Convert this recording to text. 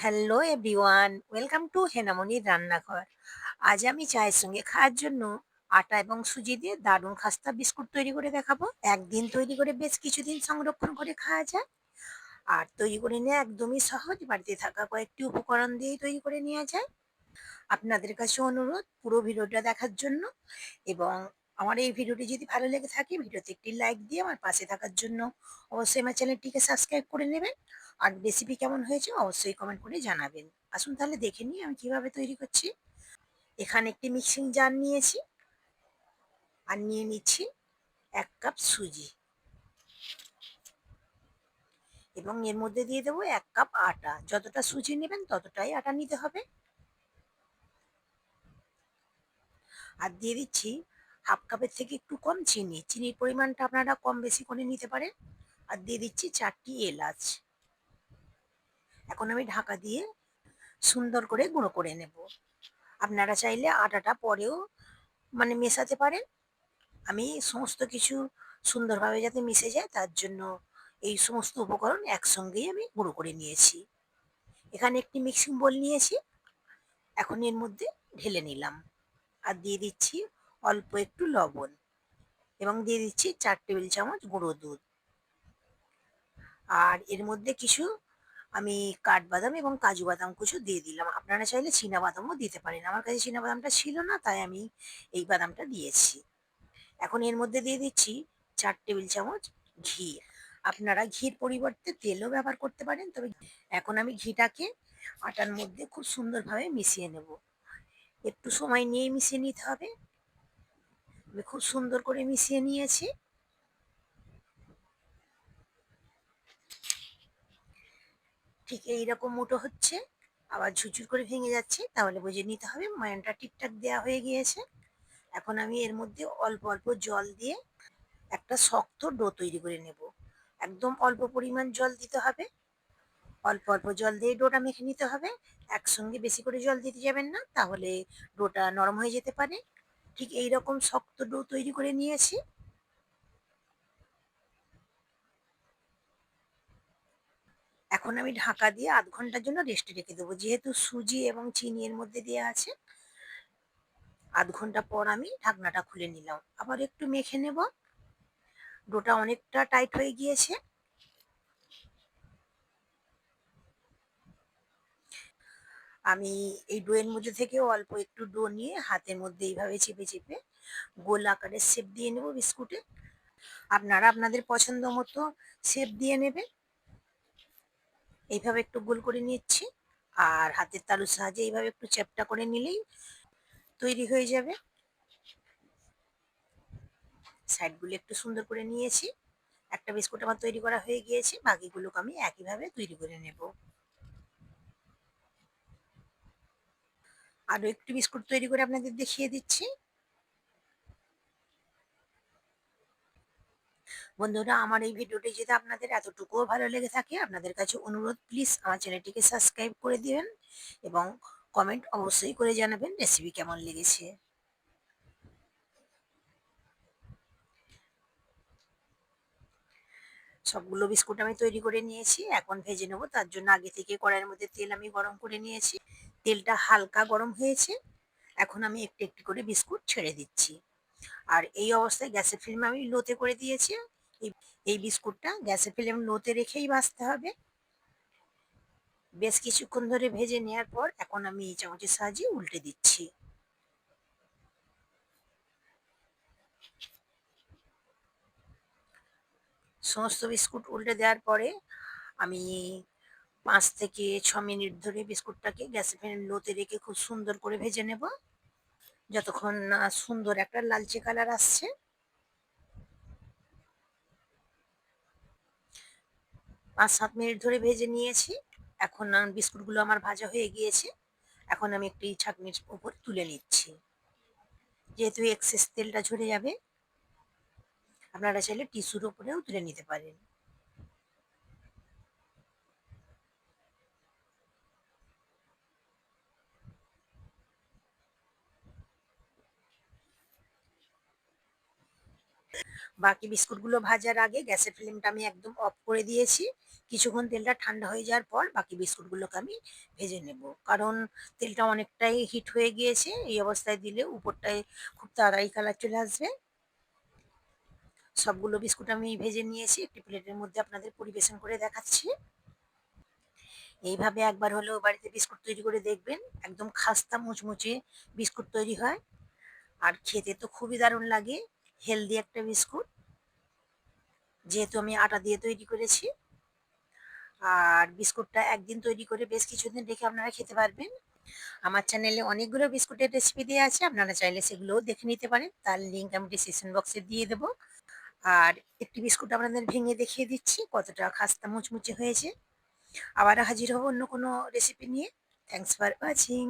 Hello everyone, welcome to হেনামনির রান্নাঘর। আজ আমি চায়ের সঙ্গে খাওয়ার জন্য আটা এবং সুজি দিয়ে দারুণ খাস্তা বিস্কুট তৈরি করে দেখাবো। একদিন তৈরি করে বেশ কিছুদিন সংরক্ষণ করে খাওয়া যায়। আর তৈরি করে নেওয়া একদমই সহজ, বাড়িতে থাকা কয়েকটি উপকরণ দিয়েই তৈরি করে নেওয়া যায়। আপনাদের কাছে অনুরোধ পুরো ভিডিওটা দেখার জন্য, এবং আমার এই ভিডিওটি যদি ভালো লেগে থাকে ভিডিওতে একটি লাইক দিয়ে আমার পাশে থাকার জন্য অবশ্যই আমার চ্যানেলটিকে সাবস্ক্রাইব করে নেবেন। আর রেসিপি কেমন হয়েছে অবশ্যই কমেন্ট করে জানাবেন। আসুন তাহলে দেখে নিই আমি কিভাবে তৈরি করছি। এখানে একটি মিক্সিং জার নিয়েছি, আর নিয়ে নিচ্ছি 1 কাপ সুজি, এবং এর মধ্যে দিয়ে দেবো 1 কাপ আটা। যতটা সুজি নেবেন ততটাই আটা নিতে হবে। আর দিয়ে দিচ্ছি 1/2 কাপের থেকে একটু কম চিনি। চিনির পরিমাণটা আপনারা কম বেশি করে নিতে পারেন। আর দিয়ে দিচ্ছি 4টি এলাচ। এখন আমি ঢাকা দিয়ে সুন্দর করে গুঁড়ো করে নেব। আপনারা চাইলে আটাটা পরেও মেশাতে পারেন। আমি সমস্ত কিছু সুন্দরভাবে যাতে মিশে যায় তার জন্য এই সমস্ত উপকরণ একসঙ্গেই আমি গুঁড়ো করে নিয়েছি। এখানে একটি মিক্সিং বোল নিয়েছি, এখন এর মধ্যে ঢেলে নিলাম। আর দিয়ে দিচ্ছি অল্প একটু লবণ, এবং দিয়ে দিচ্ছি 4 টেবিল চামচ গুঁড়ো দুধ। আর এর মধ্যে কিছু আমি কাঠবাদাম এবং কাজু বাদাম কুচো দিয়ে দিলাম। আপনারা চাইলে বাদামও দিতে পারেন। আমার কাছে বাদামটা ছিল না, তাই আমি এই বাদামটা দিয়েছি। এখন এর মধ্যে দিয়ে দিচ্ছি 4 টেবিল চামচ ঘি। আপনারা ঘির পরিবর্তে তেলও ব্যবহার করতে পারেন, তবে এখন আমি ঘিটাকে আটার মধ্যে খুব সুন্দরভাবে মিশিয়ে নেব। একটু সময় নিয়ে মিশিয়ে নিতে হবে। আমি খুব সুন্দর করে মিশিয়ে নিয়েছি। ঠিক এইরকম মুঠো হচ্ছে, আবার ঝুরঝুর করে ভেঙে যাচ্ছে, তাহলে বুঝে নিতে হবে ময়ানটা ঠিকঠাক দেওয়া হয়ে গিয়েছে। এখন আমি এর মধ্যে অল্প অল্প জল দিয়ে একটা শক্ত ডো তৈরি করে নেব। একদম অল্প পরিমাণ জল দিতে হবে। অল্প অল্প জল দিয়ে ডোটা মেখে নিতে হবে। একসঙ্গে বেশি করে জল দিতে যাবেন না, তাহলে ডোটা নরম হয়ে যেতে পারে। ঠিক এইরকম শক্ত ডো তৈরি করে নিয়েছি। এখন আমি ঢাকা দিয়ে 0.5 ঘন্টার জন্য রেস্টে রেখে দেবো। যেহেতু সুজি এবং চিনি এর মধ্যে দেওয়া আছে, 0.5 ঘন্টা পর আমি ঢাকনাটা খুলে নিলাম। আবার একটু মেখে নেব। ডোটা অনেকটা টাইট হয়ে গিয়েছে। আমি এই ডোয়ের মধ্যে থেকে অল্প একটু ডো নিয়ে হাতের মধ্যে এইভাবে চেপে চেপে গোল আকারের শেপ দিয়ে নেব বিস্কুটে। আপনারা আপনাদের পছন্দ মতো শেপ দিয়ে নেবেন। এইভাবে একটু গোল করে নিচ্ছি, আর হাতের তালুর সাহায্যে এইভাবে একটু চ্যাপ্টা করে নিলেই তৈরি হয়ে যাবে। সাইডগুলো একটু সুন্দর করে নিয়েছি। একটা বিস্কুট আমার তৈরি করা হয়ে গিয়েছে, বাকিগুলোকে আমি একইভাবে তৈরি করে নেব। আরও একটু বিস্কুট তৈরি করে আপনাদের দেখিয়ে দিচ্ছি। বন্ধুরা, আমার এই ভিডিওটি যদি আপনাদের এতটুকুও ভালো লেগে থাকে, আপনাদের কাছে অনুরোধ প্লিজ আমার চ্যানেলটিকে সাবস্ক্রাইব করে দিবেন, এবং কমেন্ট অবশ্যই করে জানাবেন রেসিপি কেমন লেগেছে। সবগুলো বিস্কুট আমি তৈরি করে নিয়েছি, এখন ভেজে নেব। তার জন্য আগে থেকে কড়াইয়ের মধ্যে তেল আমি গরম করে নিয়েছি। তেলটা হালকা গরম হয়েছে, এখন আমি একটু একটু করে বিস্কুট ছেড়ে দিচ্ছি। আর এই অবস্থায় গ্যাসের ফ্লেম আমি লোতে করে দিয়েছি। এই এই বিস্কুটটা গ্যাসের ফ্লেম লোতে রেখেই ভাজতে হবে। বেশ কিছুক্ষণ ধরে ভেজে নেওয়ার পর এখন আমি এই চামচের সাহায্যে উল্টে দিচ্ছি। সমস্ত বিস্কুট উল্টে দেওয়ার পরে আমি 5 থেকে 6 মিনিট ধরে বিস্কুটটাকে গ্যাসের ফ্লেম লোতে রেখে খুব সুন্দর করে ভেজে নেব, যতক্ষণ না সুন্দর একটা লালচে কালার আসছে। 5-7 মিনিট ধরে ভেজে নিয়েছি। এখন বিস্কুটগুলো আমার ভাজা হয়ে গিয়েছে। এখন আমি একটি ছাঁকনির উপর তুলে নিচ্ছি। যেহেতু এক্সেস তেলটা ঝরে যাবে, আপনারা চাইলে টিস্যুর উপরেও তুলে নিতে পারেন। বাকি বিস্কুটগুলো ভাজার আগে গ্যাসের ফ্লেমটা আমি একদম অফ করে দিয়েছি। কিছুক্ষণ তেলটা ঠান্ডা হয়ে যাওয়ার পর বাকি বিস্কুটগুলোকে আমি ভেজে নেব। কারণ তেলটা অনেকটাই হিট হয়ে গিয়েছে। এই অবস্থায় দিলে উপরটায় খুব তাড়াতাড়ি কালার চলে আসবে। সবগুলো বিস্কুট আমি ভেজে নিয়েছি। একটি প্লেটের মধ্যে আপনাদের পরিবেশন করে দেখাচ্ছি। এইভাবে একবার হলেও বাড়িতে বিস্কুট তৈরি করে দেখবেন। একদম খাস্তা মুচমুচে বিস্কুট তৈরি হয়। আর খেতে তো খুবই দারুণ লাগে। হেলদি একটা বিস্কুট। যেহেতু আমি আটা দিয়ে তৈরি করেছি। আর বিস্কুটটা একদিন তৈরি করে বেশ কিছুদিন রেখে আপনারা খেতে পারবেন। আমার চ্যানেলে অনেকগুলো বিস্কুটের রেসিপি দেওয়া আছে। আপনারা চাইলে সেগুলোও দেখে নিতে পারেন। তার লিঙ্ক আমি ডিসক্রিপশন বক্সে দিয়ে দেবো। আর একটি বিস্কুট আপনাদের ভেঙে দেখিয়ে দিচ্ছি কতটা খাস্তা মুচমুচে হয়েছে। আবারও হাজির হব অন্য কোনো রেসিপি নিয়ে। Thanks for watching.